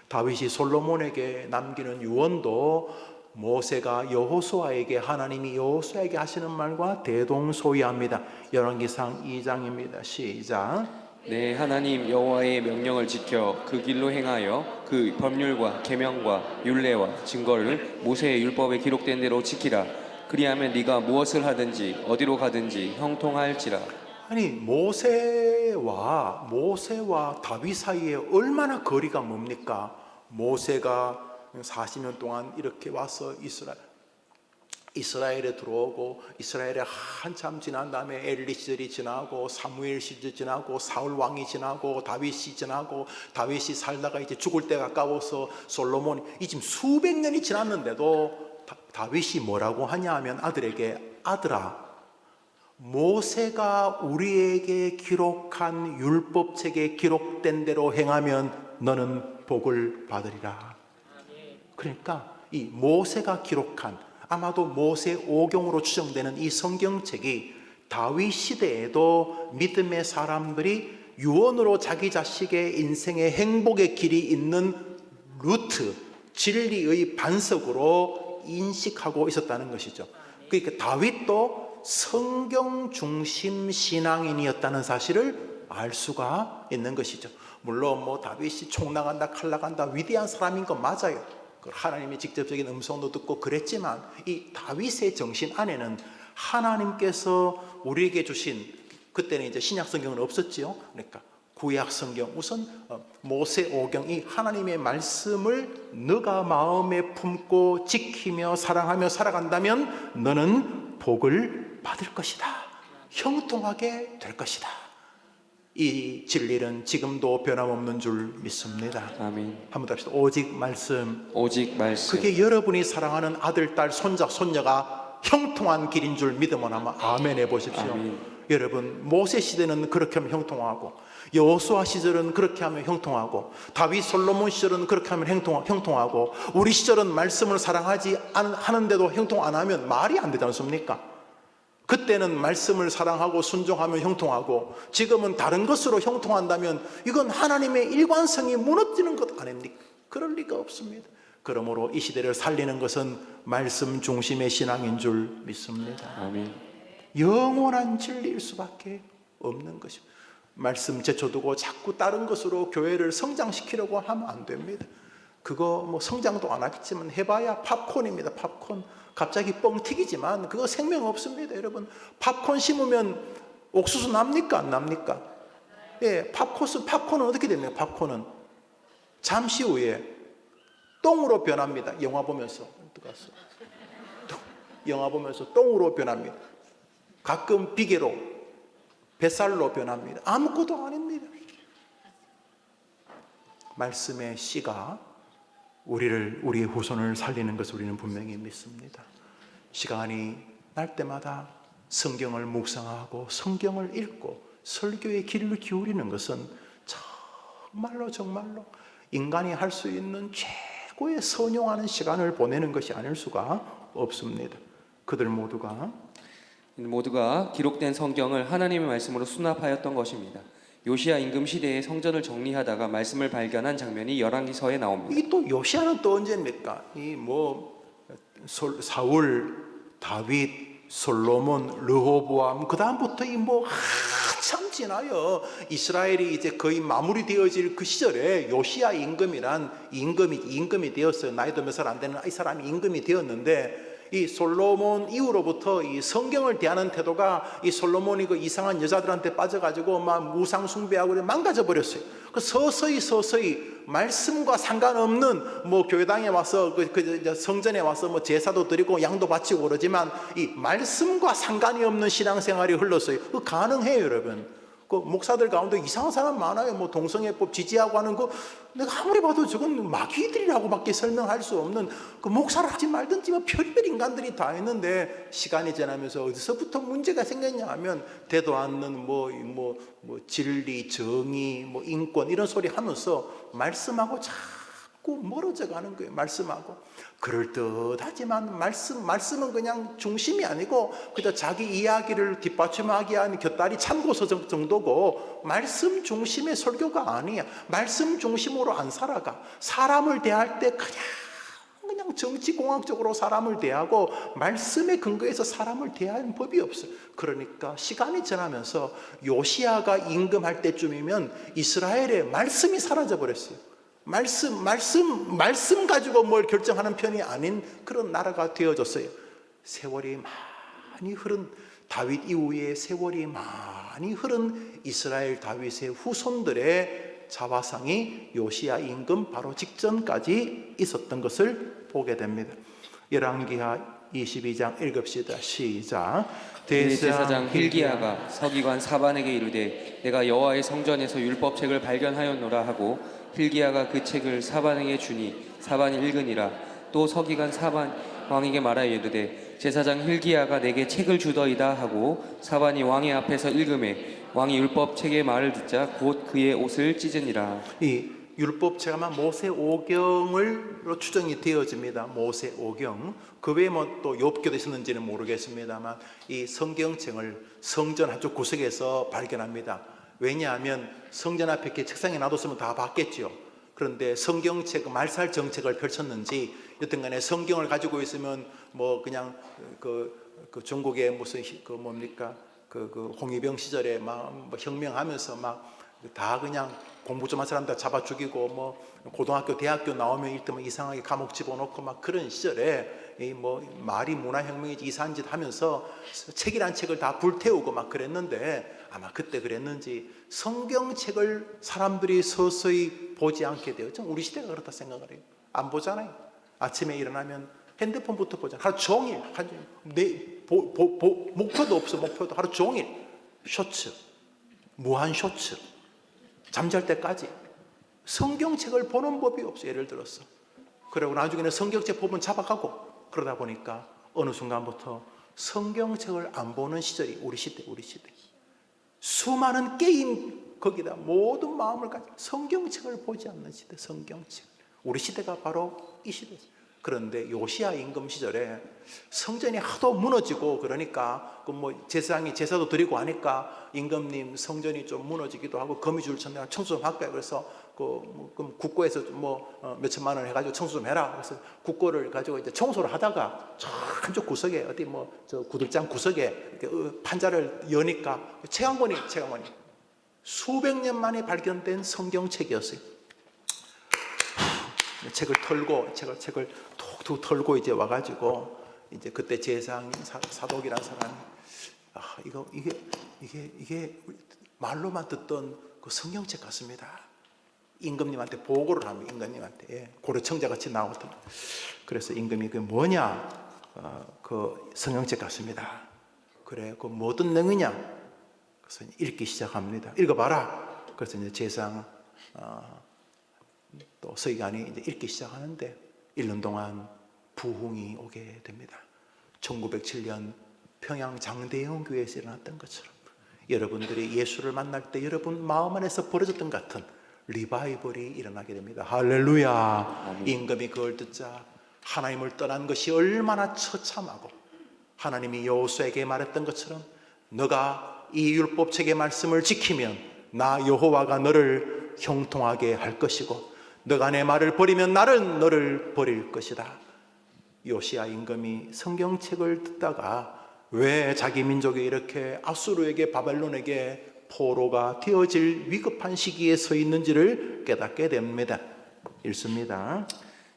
S1: 다윗이 솔로몬에게 남기는 유언도 모세가 여호수아에게, 하나님이 여호수아에게 하시는 말과 대동소이합니다. 열왕기상 2장입니다. 시작.
S2: 내 하나님 여호와의 명령을 지켜 그 길로 행하여 그 법률과 계명과 율례와 증거를 모세의 율법에 기록된 대로 지키라. 그리하면 네가 무엇을 하든지 어디로 가든지 형통할지라.
S1: 아니 모세와 다윗 사이에 얼마나 거리가 뭡니까? 모세가 40년 동안 이렇게 와서 이스라엘에 들어오고 이스라엘에 한참 지난 다음에 엘리 시절이 지나고 사무엘 시절이 지나고 사울 왕이 지나고 다윗이 지나고 다윗이 살다가 이제 죽을 때 가까워서 솔로몬이 이 지금 수백 년이 지났는데도 다윗이 뭐라고 하냐 하면 아들에게 아들아 모세가 우리에게 기록한 율법책에 기록된 대로 행하면 너는 복을 받으리라. 그러니까 이 모세가 기록한 아마도 모세 오경으로 추정되는 이 성경책이 다윗 시대에도 믿음의 사람들이 유언으로 자기 자식의 인생의 행복의 길이 있는 루트, 진리의 반석으로 인식하고 있었다는 것이죠. 그러니까 다윗도 성경 중심 신앙인이었다는 사실을 알 수가 있는 것이죠. 물론 뭐 다윗이 총 나간다 칼 나간다 위대한 사람인 건 맞아요. 하나님의 직접적인 음성도 듣고 그랬지만 이 다윗의 정신 안에는 하나님께서 우리에게 주신, 그때는 이제 신약 성경은 없었지요. 그러니까 구약 성경, 우선 모세 오경이 하나님의 말씀을 너가 마음에 품고 지키며 사랑하며 살아간다면 너는 복을 받을 것이다. 형통하게 될 것이다. 이 진리는 지금도 변함없는 줄 믿습니다.
S2: 아멘.
S1: 한번 더 합시다. 오직 말씀.
S2: 오직 말씀.
S1: 그게 여러분이 사랑하는 아들, 딸, 손자, 손녀가 형통한 길인 줄 믿으면 아마 아멘 해보십시오.
S2: 아멘.
S1: 여러분 모세 시대는 그렇게 하면 형통하고 여호수아 시절은 그렇게 하면 형통하고 다윗 솔로몬 시절은 그렇게 하면 형통하고 우리 시절은 말씀을 사랑하지 하는데도 형통 안 하면 말이 안 되지 않습니까? 그때는 말씀을 사랑하고 순종하면 형통하고 지금은 다른 것으로 형통한다면 이건 하나님의 일관성이 무너지는 것 아닙니까? 그럴 리가 없습니다. 그러므로 이 시대를 살리는 것은 말씀 중심의 신앙인 줄 믿습니다.
S2: 아멘.
S1: 영원한 진리일 수밖에 없는 것입니다. 말씀 제쳐두고 자꾸 다른 것으로 교회를 성장시키려고 하면 안 됩니다. 그거 뭐 성장도 안 하겠지만 해봐야 팝콘입니다. 팝콘. 갑자기 뻥 튀기지만 그거 생명 없습니다. 여러분 팝콘 심으면 옥수수 납니까 안 납니까? 예, 팝콘은 어떻게 됩니까? 팝콘은 잠시 후에 똥으로 변합니다. 영화 보면서 영화 보면서 똥으로 변합니다. 가끔 비계로 뱃살로 변합니다. 아무것도 아닙니다. 말씀의 씨가 우리의 후손을 살리는 것을 우리는 분명히 믿습니다. 시간이 날 때마다 성경을 묵상하고 성경을 읽고 설교의 귀를 기울이는 것은 정말로 인간이 할 수 있는 최고의 선용하는 시간을 보내는 것이 아닐 수가 없습니다. 그들 모두가
S2: 기록된 성경을 하나님의 말씀으로 수납하였던 것입니다. 요시야 임금 시대에 성전을 정리하다가 말씀을 발견한 장면이 열왕기서에 나옵니다.
S1: 이 또 요시야는 또 언제입니까? 이 뭐 사울, 다윗, 솔로몬, 르호보암 그 다음부터 이 뭐 한참 지나요. 이스라엘이 이제 거의 마무리되어질 그 시절에 요시야 임금이 되었어요. 나이도 몇 살 안 되는 이 사람이 임금이 되었는데. 이 솔로몬 이후로부터 이 성경을 대하는 태도가 이 솔로몬이 그 이상한 여자들한테 빠져가지고 막 우상 숭배하고 망가져 버렸어요. 그 서서히 말씀과 상관없는 뭐 교회당에 와서 그 성전에 와서 뭐 제사도 드리고 양도 바치고 그러지만 이 말씀과 상관이 없는 신앙생활이 흘렀어요. 그 가능해요, 여러분. 그 목사들 가운데 이상한 사람 많아요. 뭐 동성애법 지지하고 하는 거 내가 아무리 봐도 저건 마귀들이라고밖에 설명할 수 없는 그 목사를 하지 말든지 뭐 별별 인간들이 다 있는데 시간이 지나면서 어디서부터 문제가 생겼냐 하면 되도 않는 뭐 진리, 정의, 뭐 인권 이런 소리 하면서 말씀하고 자꾸 멀어져 가는 거예요. 말씀하고 그럴듯하지만 말씀은 그냥 중심이 아니고 그저 자기 이야기를 뒷받침하기 위한 곁다리 참고서 정도고 말씀 중심의 설교가 아니야. 말씀 중심으로 안 살아가. 사람을 대할 때 그냥 정치공학적으로 사람을 대하고 말씀에 근거해서 사람을 대하는 법이 없어요. 그러니까 시간이 지나면서 요시야가 임금할 때쯤이면 이스라엘의 말씀이 사라져 버렸어요. 말씀 가지고 뭘 결정하는 편이 아닌 그런 나라가 되어졌어요. 세월이 많이 흐른 다윗 이후에 세월이 많이 흐른 이스라엘 다윗의 후손들의 자화상이 요시야 임금 바로 직전까지 있었던 것을 보게 됩니다. 열왕기하 22장 읽읍시다. 시작.
S2: 대제사장 hil기야가 서기관 사반에게 이르되 내가 여호와의 성전에서 율법책을 발견하였노라 하고 hil기야가 그 책을 사반에게 주니 사반이 읽으니라. 또 서기관 사반 왕에게 말하여 이르되 제사장 hil기야가 내게 책을 주더이다 하고 사반이 왕의 앞에서 읽음에 왕이 율법책의 말을 듣자 곧 그의 옷을 찢으니라.
S1: 이 율법책 아마 모세오경으로 추정이 되어집니다. 모세오경. 그 외에 뭐 또 욥기도 있었는지는 모르겠습니다만 이 성경책을 성전 한쪽 구석에서 발견합니다. 왜냐하면 성전 앞에 이렇게 책상에 놔뒀으면 다 봤겠죠. 그런데 성경책, 말살 정책을 펼쳤는지 여튼간에 성경을 가지고 있으면 뭐 그냥 그 중국의 무슨 그 뭡니까 그 홍위병 시절에 막 뭐 혁명하면서 막 다 그냥 공부 좀 한 사람 다 잡아 죽이고 뭐 고등학교 대학교 나오면 일단 이상하게 감옥 집어넣고 막 그런 시절에 이 뭐 말이 문화혁명이지 이상한 짓 하면서 책이란 책을 다 불태우고 막 그랬는데 아마 그때 그랬는지 성경책을 사람들이 서서히 보지 않게 돼요. 좀 우리 시대가 그렇다 생각을 해요. 안 보잖아요. 아침에 일어나면 핸드폰부터 보잖아요. 하루 종일 목표도 없어. 목표도 하루 종일 쇼츠, 무한 쇼츠, 잠잘 때까지 성경책을 보는 법이 없어. 예를 들어서 그리고 나중에는 성경책 보면 잡아가고 그러다 보니까 어느 순간부터 성경책을 안 보는 시절이 우리 시대. 수많은 게임 거기다 모든 마음을 가지고 성경책을 보지 않는 시대. 성경책. 우리 시대가 바로 이 시대죠. 그런데 요시야 임금 시절에 성전이 하도 무너지고 그러니까 그 뭐 제사도 드리고 하니까 임금님 성전이 좀 무너지기도 하고 거미줄 쳤네 청소 좀 할까요? 그래서 그럼 국고에서 몇 천만 원 해가지고 청소 좀 해라. 그래서 국고를 가지고 이제 청소를 하다가 저 한쪽 구석에 어디 뭐 저 구들장 구석에 이렇게 판자를 여니까 책 한 권이 수백 년 만에 발견된 성경책이었어요. 책을 톡 털고 이제 와가지고 이제 그때 제사장인 사독이라는 사람이 이게 말로만 듣던 그 성경책 같습니다. 임금님한테 보고를 합니다. 임금님한테 고려청자 같이 나오던. 그래서 임금이 그 뭐냐? 그 성경책 같습니다. 그래, 그 뭐든 내용이냐? 그래서 읽기 시작합니다. 읽어봐라. 그래서 이제 제사장 또 서기관이 이제 읽기 시작하는데 1년 동안 부흥이 오게 됩니다. 1907년 평양 장대영 교회에서 일어났던 것처럼 여러분들이 예수를 만날 때 여러분 마음 안에서 벌어졌던 같은 리바이벌이 일어나게 됩니다. 할렐루야. 임금이 그걸 듣자 하나님을 떠난 것이 얼마나 처참하고 하나님이 여호수아에게 말했던 것처럼 너가 이 율법책의 말씀을 지키면 나 여호와가 너를 형통하게 할 것이고 너가 내 말을 버리면 나는 너를 버릴 것이다. 요시야 임금이 성경책을 듣다가 왜 자기 민족이 이렇게 아수르에게 바벨론에게 포로가 되어질 위급한 시기에 서 있는지를 깨닫게 됩니다. 읽습니다.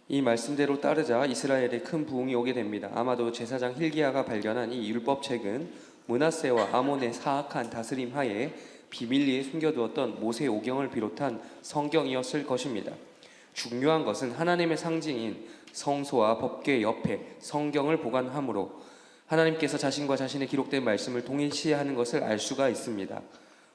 S2: 이 말씀대로 따르자 이스라엘에 큰 부흥이 오게 됩니다. 아마도 제사장 hil기야가 발견한 이 율법책은 므낫세와 아몬의 사악한 다스림 하에 비밀리에 숨겨두었던 모세오경을 비롯한 성경이었을 것입니다. 중요한 것은 하나님의 상징인 성소와 법궤 옆에 성경을 보관함으로 하나님께서 자신과 자신의 기록된 말씀을 동일시하는 것을 알 수가 있습니다.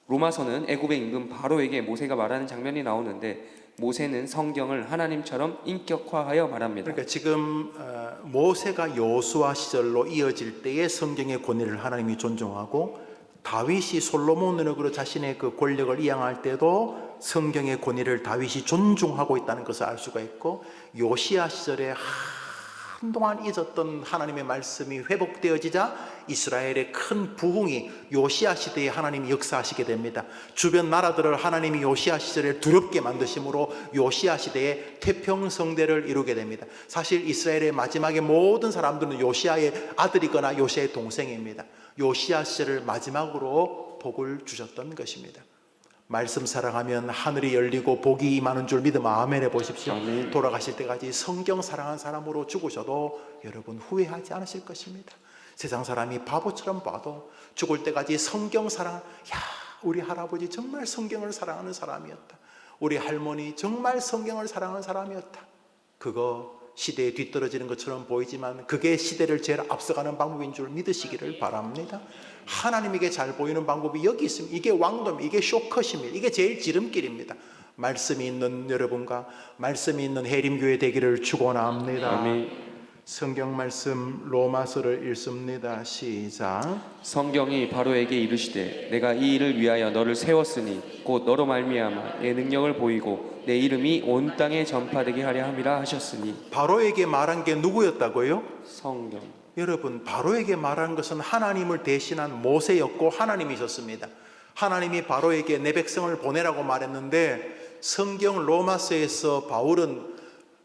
S2: 로마서는 애굽의 임금 바로에게 모세가 말하는 장면이 나오는데 모세는 성경을 하나님처럼 인격화하여 말합니다.
S1: 그러니까 지금 모세가 여호수아 시절로 이어질 때의 성경의 권위를 하나님이 존중하고 다윗이 솔로몬으로 자신의 그 권력을 이양할 때도 성경의 권위를 다윗이 존중하고 있다는 것을 알 수가 있고, 요시야 시절에 한동안 잊었던 하나님의 말씀이 회복되어지자 이스라엘의 큰 부흥이 요시야 시대에 하나님이 역사하시게 됩니다. 주변 나라들을 하나님이 요시야 시절에 두렵게 만드심으로 요시야 시대에 태평성대를 이루게 됩니다. 사실 이스라엘의 마지막에 모든 사람들은 요시야의 아들이거나 요시야의 동생입니다. 요시야 시절을 마지막으로 복을 주셨던 것입니다. 말씀 사랑하면 하늘이 열리고 복이 임하는 줄 믿으면 아멘 해보십시오.
S2: 아멘.
S1: 돌아가실 때까지 성경 사랑하는 사람으로 죽으셔도 여러분 후회하지 않으실 것입니다. 세상 사람이 바보처럼 봐도 죽을 때까지 성경 사랑, 우리 할아버지 정말 성경을 사랑하는 사람이었다, 우리 할머니 정말 성경을 사랑하는 사람이었다, 그거 시대에 뒤떨어지는 것처럼 보이지만 그게 시대를 제일 앞서가는 방법인 줄 믿으시기를 바랍니다. 하나님에게 잘 보이는 방법이 여기 있습니다. 이게 왕도입니다. 이게 쇼컷입니다. 이게 제일 지름길입니다. 말씀이 있는 여러분과 말씀이 있는 해림교회 되기를 축원합니다.
S2: 아멘.
S1: 성경 말씀 로마서를 읽습니다. 시작.
S2: 성경이 바로에게 이르시되 내가 이 일을 위하여 너를 세웠으니 곧 너로 말미암아 내 능력을 보이고 내 이름이 온 땅에 전파되게 하려 함이라 하셨으니.
S1: 바로에게 말한 게 누구였다고요?
S2: 성경.
S1: 여러분, 바로에게 말한 것은 하나님을 대신한 모세였고 하나님이셨습니다. 하나님이 바로에게 내 백성을 보내라고 말했는데 성경 로마서에서 바울은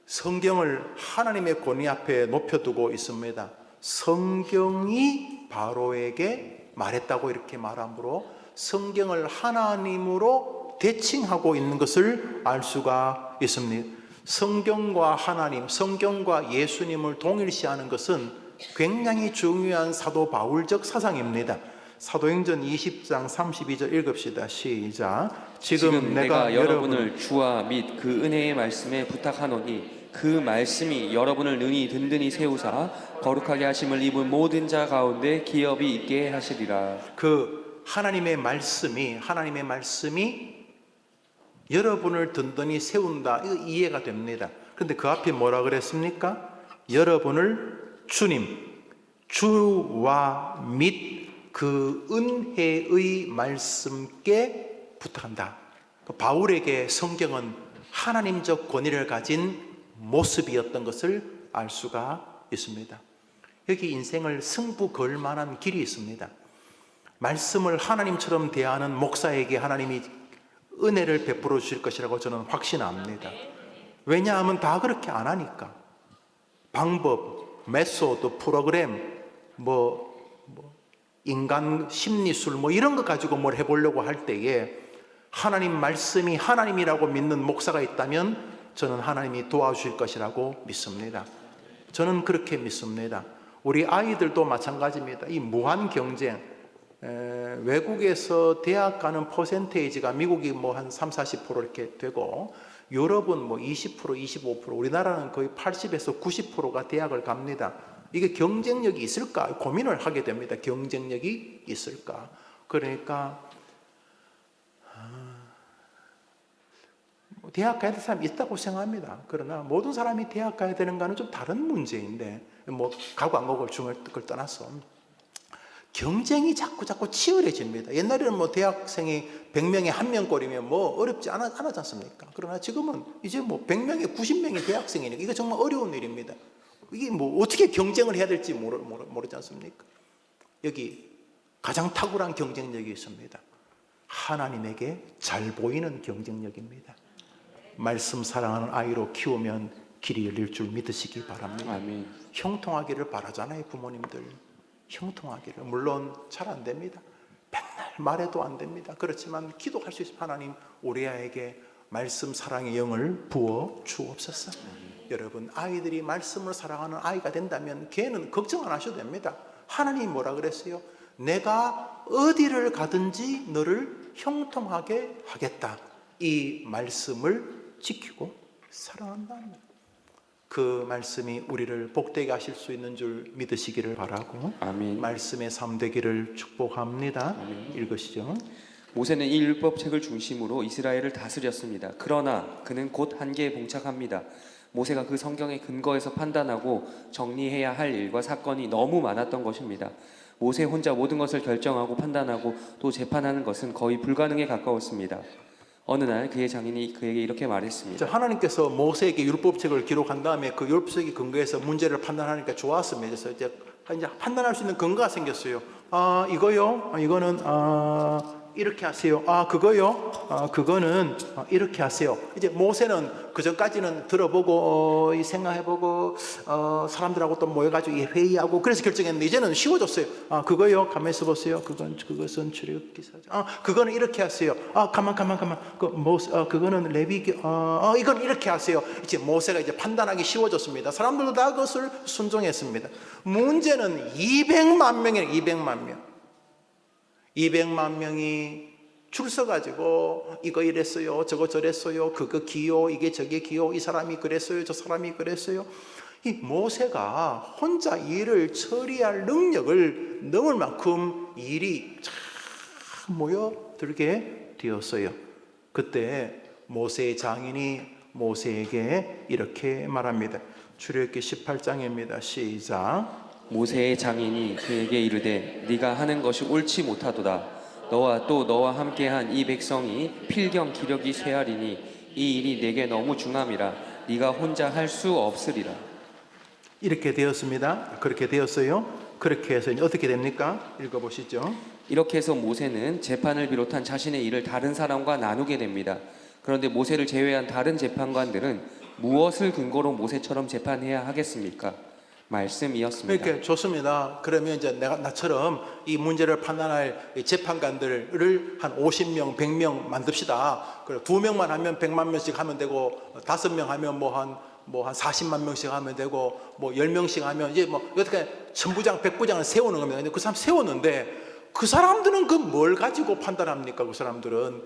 S1: 성경을 하나님의 권위 앞에 높여두고 있습니다. 성경이 바로에게 말했다고 이렇게 말함으로 성경을 하나님으로 대칭하고 있는 것을 알 수가 있습니다. 성경과 하나님, 성경과 예수님을 동일시하는 것은 굉장히 중요한 사도 바울적 사상입니다. 사도행전 20장 32절 읽읍시다. 시작. 지금 내가
S2: 여러분을 주와 및 그 은혜의 말씀에 부탁하노니 그 말씀이 여러분을 능히 든든히 세우사 거룩하게 하심을 입은 모든 자 가운데 기업이 있게 하시리라.
S1: 그 하나님의 말씀이 여러분을 든든히 세운다, 이거 이해가 됩니다. 그런데 그 앞에 뭐라 그랬습니까? 여러분을 주님, 주와 및 그 은혜의 말씀께 부탁한다. 바울에게 성경은 하나님적 권위를 가진 모습이었던 것을 알 수가 있습니다. 여기 인생을 승부 걸 만한 길이 있습니다. 말씀을 하나님처럼 대하는 목사에게 하나님이 은혜를 베풀어 주실 것이라고 저는 확신합니다. 왜냐하면 다 그렇게 안 하니까. 방법, 메소드, 프로그램, 인간 심리술 이런 거 가지고 뭘 해보려고 할 때에 하나님 말씀이 하나님이라고 믿는 목사가 있다면 저는 하나님이 도와주실 것이라고 믿습니다. 저는 그렇게 믿습니다. 우리 아이들도 마찬가지입니다. 이 무한 경쟁, 외국에서 대학 가는 퍼센테이지가 미국이 한 30-40% 이렇게 되고 유럽은 20%, 25%, 우리나라는 거의 80에서 90%가 대학을 갑니다. 이게 경쟁력이 있을까 고민을 하게 됩니다. 경쟁력이 있을까? 그러니까 대학 가야 될 사람이 있다고 생각합니다. 그러나 모든 사람이 대학 가야 되는가는 좀 다른 문제인데 가고 안 가고를 그걸 떠나서 경쟁이 자꾸 치열해집니다. 옛날에는 대학생이 100명에 1명꼴이면 어렵지 않았지 않습니까? 그러나 지금은 이제 100명에 90명이 대학생이니까 이거 정말 어려운 일입니다. 이게 어떻게 경쟁을 해야 될지 모르지 않습니까? 여기 가장 탁월한 경쟁력이 있습니다. 하나님에게 잘 보이는 경쟁력입니다. 말씀 사랑하는 아이로 키우면 길이 열릴 줄 믿으시기 바랍니다.
S2: 아멘.
S1: 형통하기를 바라잖아요, 부모님들. 형통하기를. 물론 잘 안 됩니다. 맨날 말해도 안 됩니다. 그렇지만 기도할 수 있으면 하나님 우리 아이에게 말씀 사랑의 영을 부어 주옵소서. 여러분, 아이들이 말씀을 사랑하는 아이가 된다면 걔는 걱정 안 하셔도 됩니다. 하나님이 뭐라 그랬어요? 내가 어디를 가든지 너를 형통하게 하겠다. 이 말씀을 지키고 사랑한다는 그 말씀이 우리를 복되게 하실 수 있는 줄 믿으시기를 바라고
S2: 아멘.
S1: 말씀의 삶 되기를 축복합니다.
S2: 아멘.
S1: 읽으시죠.
S2: 모세는 이 율법책을 중심으로 이스라엘을 다스렸습니다. 그러나 그는 곧 한계에 봉착합니다. 모세가 그 성경의 근거에서 판단하고 정리해야 할 일과 사건이 너무 많았던 것입니다. 모세 혼자 모든 것을 결정하고 판단하고 또 재판하는 것은 거의 불가능에 가까웠습니다. 어느 날 그의 장인이 그에게 이렇게 말했습니다.
S1: 하나님께서 모세에게 율법책을 기록한 다음에 그 율법책의 근거에서 문제를 판단하니까 좋았습니다. 그래서 이제 판단할 수 있는 근거가 생겼어요. 아, 이거요? 이거는 이렇게 하세요. 아, 그거요? 그거는 이렇게 하세요. 이제 모세는 그 전까지는 들어보고 생각해보고 사람들하고 또 모여가지고 회의하고 그래서 결정했는데 이제는 쉬워졌어요. 아, 그거요? 가만히 있어 보세요. 그것은 출애굽기사죠. 아, 그거는 이렇게 하세요. 아, 가만. 그거는 레위기. 이건 이렇게 하세요. 이제 모세가 이제 판단하기 쉬워졌습니다. 사람들도 다 그것을 순종했습니다. 문제는 200만 명이에요. 200만 명. 200만 명이 줄 서가지고 이거 이랬어요, 저거 저랬어요, 그거 기요, 이게 저게 기요, 이 사람이 그랬어요, 저 사람이 그랬어요. 이 모세가 혼자 일을 처리할 능력을 넘을 만큼 일이 참 모여들게 되었어요. 그때 모세의 장인이 모세에게 이렇게 말합니다. 출애굽기 18장입니다. 시작.
S2: 모세의 장인이 그에게 이르되 네가 하는 것이 옳지 못하도다. 너와 또 너와 함께한 이 백성이 필경 기력이 쇠하리니 이 일이 내게 너무 중함이라 네가 혼자 할 수 없으리라.
S1: 이렇게 되었습니다. 그렇게 되었어요. 그렇게 해서 이제 어떻게 됩니까? 읽어보시죠.
S2: 이렇게 해서 모세는 재판을 비롯한 자신의 일을 다른 사람과 나누게 됩니다. 그런데 모세를 제외한 다른 재판관들은 무엇을 근거로 모세처럼 재판해야 하겠습니까? 말씀이었습니다.
S1: 이렇게 좋습니다. 그러면 이제 나처럼 이 문제를 판단할 재판관들을 한 50명, 100명 만듭시다. 그래 2명만 하면 100만 명씩 하면 되고 5명 하면 한 40만 명씩 하면 되고 10명씩 하면 이제 어떻게 천부장, 백부장을 세우는 겁니다. 근데 그 사람 세웠는데 그 사람들은 그 뭘 가지고 판단합니까? 그 사람들은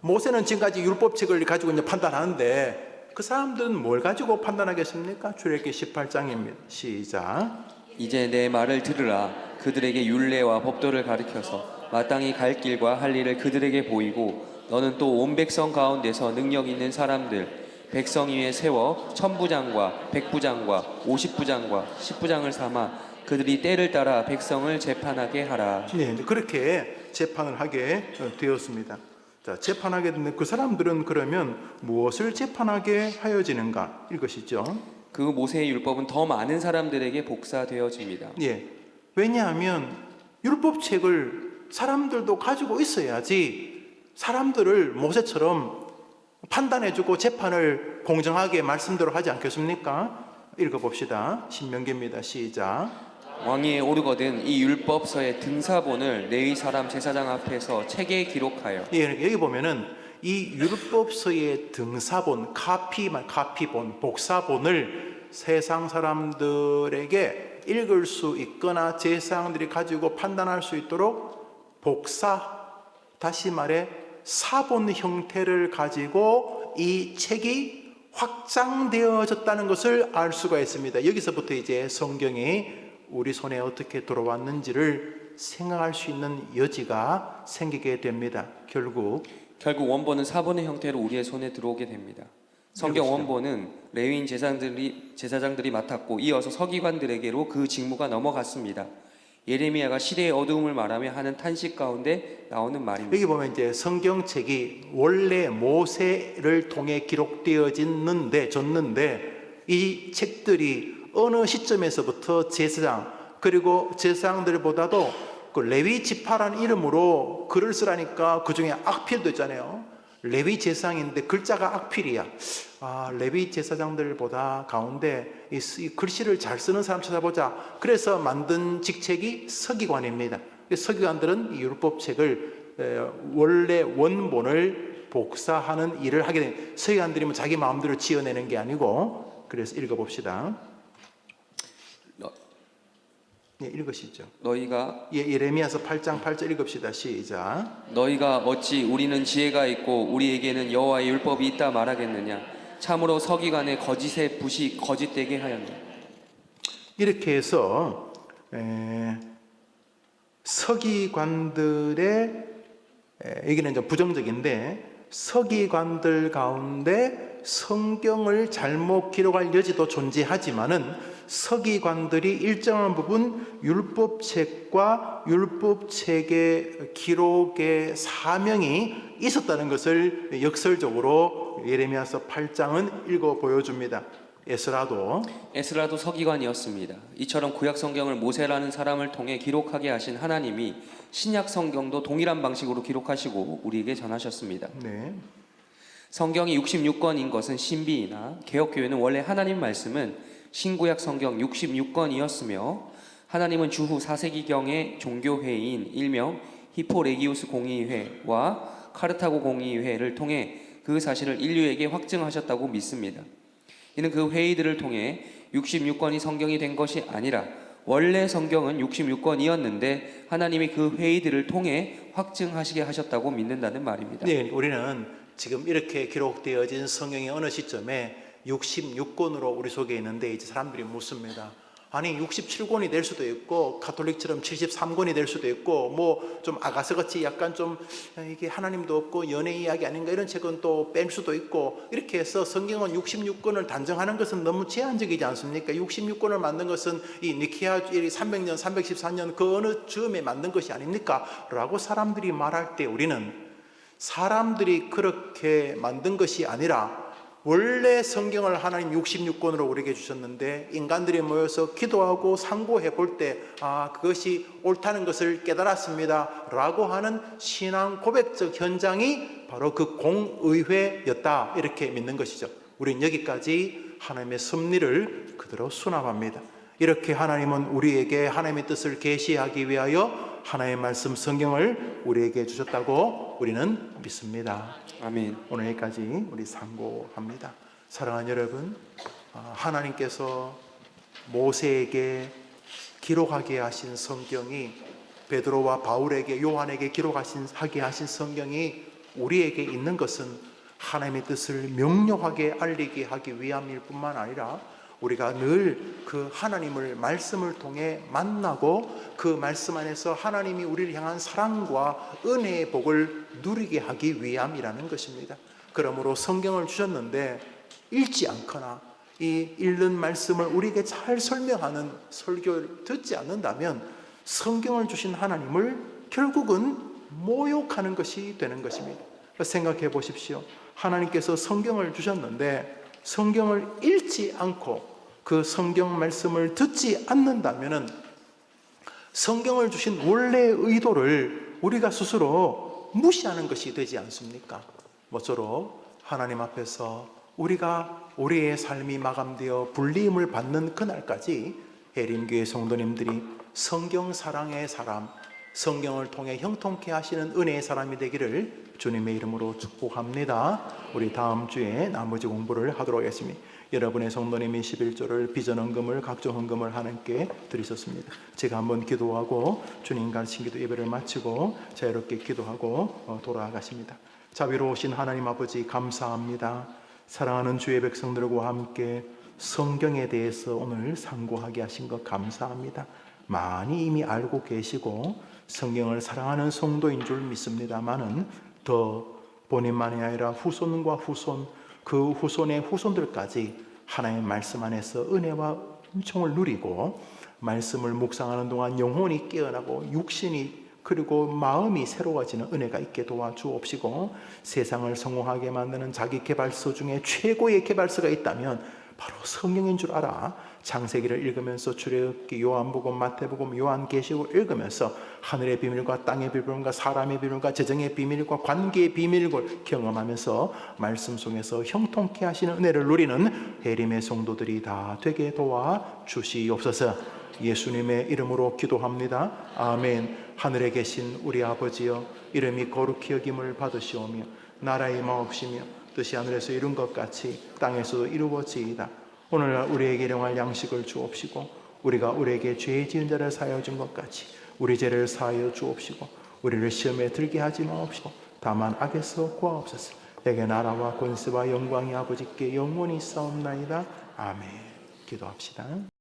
S1: 모세는 지금까지 율법책을 가지고 이제 판단하는데 그 사람들은 뭘 가지고 판단하겠습니까? 출애굽기 18장입니다. 시작.
S2: 이제 내 말을 들으라. 그들에게 율례와 법도를 가르쳐서 마땅히 갈 길과 할 일을 그들에게 보이고 너는 또 온 백성 가운데서 능력 있는 사람들 백성 위에 세워 천부장과 백부장과 50부장과 10부장을 삼아 그들이 때를 따라 백성을 재판하게 하라.
S1: 네, 그렇게 재판을 하게 되었습니다. 자, 재판하게 된 그 사람들은 그러면 무엇을 재판하게 하여지는가? 이것이죠.
S2: 그 모세의 율법은 더 많은 사람들에게 복사되어집니다.
S1: 예. 왜냐하면 율법책을 사람들도 가지고 있어야지 사람들을 모세처럼 판단해주고 재판을 공정하게 말씀대로 하지 않겠습니까? 읽어봅시다. 신명기입니다. 시작.
S2: 왕위에 오르거든 이 율법서의 등사본을 레위 사람 제사장 앞에서 책에 기록하여.
S1: 예, 여기 보면은 이 율법서의 등사본, 카피본, 복사본을 세상 사람들에게 읽을 수 있거나 제사장들이 가지고 판단할 수 있도록 다시 말해 사본 형태를 가지고 이 책이 확장되어졌다는 것을 알 수가 있습니다. 여기서부터 이제 성경이 우리 손에 어떻게 들어왔는지를 생각할 수 있는 여지가 생기게 됩니다. 결국
S2: 원본은 사본의 형태로 우리의 손에 들어오게 됩니다. 성경 원본은 레위인 제사장들이 맡았고 이어서 서기관들에게로 그 직무가 넘어갔습니다. 예레미야가 시대의 어두움을 말하며 하는 탄식 가운데 나오는 말입니다.
S1: 여기 보면 이제 성경책이 원래 모세를 통해 줬는데 이 책들이 어느 시점에서부터 제사장 그리고 제사장들보다도 그 레위 지파라는 이름으로 글을 쓰라니까 그 중에 악필도 있잖아요. 레위 제사장인데 글자가 악필이야. 레위 제사장들보다 가운데 이 글씨를 잘 쓰는 사람 찾아보자. 그래서 만든 직책이 서기관입니다. 서기관들은 이 율법책을 원래 원본을 복사하는 일을 하게 됩니다. 서기관들이면 자기 마음대로 지어내는 게 아니고. 그래서 읽어봅시다. 네, 읽으시죠.
S2: 너희가
S1: 예레미야서 8장 8절 읽읍시다. 시작.
S2: 너희가 어찌 우리는 지혜가 있고 우리에게는 여호와의 율법이 있다 말하겠느냐. 참으로 서기관의 거짓의 붓이 거짓되게 하였느냐.
S1: 이렇게 해서 서기관들의 여기는 좀 부정적인데 서기관들 가운데 성경을 잘못 기록할 여지도 존재하지만은 서기관들이 일정한 부분 율법책과 율법책의 기록의 사명이 있었다는 것을 역설적으로 예레미야서 8장은 읽어 보여줍니다. 에스라도
S2: 서기관이었습니다. 이처럼 구약 성경을 모세라는 사람을 통해 기록하게 하신 하나님이 신약 성경도 동일한 방식으로 기록하시고 우리에게 전하셨습니다.
S1: 네.
S2: 성경이 66권인 것은 신비이나 개혁교회는 원래 하나님 말씀은 신구약 성경 66권이었으며 하나님은 주후 4세기경의 종교회의인 일명 히포레기우스 공의회와 카르타고 공의회를 통해 그 사실을 인류에게 확증하셨다고 믿습니다. 이는 그 회의들을 통해 66권이 성경이 된 것이 아니라 원래 성경은 66권이었는데 하나님이 그 회의들을 통해 확증하시게 하셨다고 믿는다는 말입니다.
S1: 네, 우리는 지금 이렇게 기록되어진 성경의 어느 시점에 66권으로 우리 속에 있는데 이제 사람들이 묻습니다. 아니 67권이 될 수도 있고 가톨릭처럼 73권이 될 수도 있고 뭐 좀 아가서같이 약간 좀 이게 하나님도 없고 연애 이야기 아닌가 이런 책은 또 뺄 수도 있고 이렇게 해서 성경은 66권을 단정하는 것은 너무 제한적이지 않습니까? 66권을 만든 것은 이 니케아 300년 314년 그 어느 즈음에 만든 것이 아닙니까? 라고 사람들이 말할 때 우리는 사람들이 그렇게 만든 것이 아니라 원래 성경을 하나님 66권으로 우리에게 주셨는데 인간들이 모여서 기도하고 상고해 볼 때 그것이 옳다는 것을 깨달았습니다 라고 하는 신앙 고백적 현장이 바로 그 공의회였다 이렇게 믿는 것이죠. 우리는 여기까지 하나님의 섭리를 그대로 수납합니다. 이렇게 하나님은 우리에게 하나님의 뜻을 계시하기 위하여 하나님의 말씀 성경을 우리에게 주셨다고 우리는 믿습니다.
S2: 아멘.
S1: 오늘 여기까지 우리 상고합니다. 사랑하는 여러분, 하나님께서 모세에게 기록하게 하신 성경이 베드로와 바울에게 요한에게 기록하게 하신 성경이 우리에게 있는 것은 하나님의 뜻을 명료하게 알리게 하기 위함일 뿐만 아니라 우리가 늘 그 하나님을 말씀을 통해 만나고 그 말씀 안에서 하나님이 우리를 향한 사랑과 은혜의 복을 누리게 하기 위함이라는 것입니다. 그러므로 성경을 주셨는데 읽지 않거나 이 읽는 말씀을 우리에게 잘 설명하는 설교를 듣지 않는다면 성경을 주신 하나님을 결국은 모욕하는 것이 되는 것입니다. 생각해 보십시오. 하나님께서 성경을 주셨는데 성경을 읽지 않고 그 성경 말씀을 듣지 않는다면 성경을 주신 원래의 의도를 우리가 스스로 무시하는 것이 되지 않습니까? 모쪼록 하나님 앞에서 우리가 우리의 삶이 마감되어 불리임을 받는 그날까지 해림교회 성도님들이 성경 사랑의 사람, 성경을 통해 형통케 하시는 은혜의 사람이 되기를 주님의 이름으로 축복합니다. 우리 다음 주에 나머지 공부를 하도록 하겠습니다. 여러분의 성도님이 11조를 비전헌금을 각종 헌금을 하나님께 드리셨습니다. 제가 한번 기도하고 주님 가르친 기도 예배를 마치고 자유롭게 기도하고 돌아가십니다. 자비로우신 하나님 아버지 감사합니다. 사랑하는 주의 백성들과 함께 성경에 대해서 오늘 상고하게 하신 것 감사합니다. 많이 이미 알고 계시고 성경을 사랑하는 성도인 줄 믿습니다만은 더 본인만이 아니라 후손과 후손 그 후손의 후손들까지 하나님의 말씀 안에서 은혜와 은총을 누리고 말씀을 묵상하는 동안 영혼이 깨어나고 육신이 그리고 마음이 새로워지는 은혜가 있게 도와주옵시고 세상을 성공하게 만드는 자기 개발서 중에 최고의 개발서가 있다면 바로 성경인 줄 알아. 창세기를 읽으면서 출애굽기, 요한복음, 마태복음, 요한계시록을 읽으면서 하늘의 비밀과 땅의 비밀과 사람의 비밀과 재정의 비밀과 관계의 비밀을 경험하면서 말씀 속에서 형통케 하시는 은혜를 누리는 해림의 성도들이 다 되게 도와주시옵소서. 예수님의 이름으로 기도합니다. 아멘. 하늘에 계신 우리 아버지여, 이름이 거룩히 여김을 받으시오며 나라의 마옵시며 뜻이 하늘에서 이룬 것 같이 땅에서도 이루어지이다. 오늘날 우리에게 일용할 양식을 주옵시고 우리가 우리에게 죄 지은 자를 사하여 준 것 같이 우리 죄를 사하여 주옵시고 우리를 시험에 들게 하지 마옵시고 다만 악에서 구하옵소서. 내게 나라와 권세와 영광이 아버지께 영원히 있사옵나이다. 아멘. 기도합시다.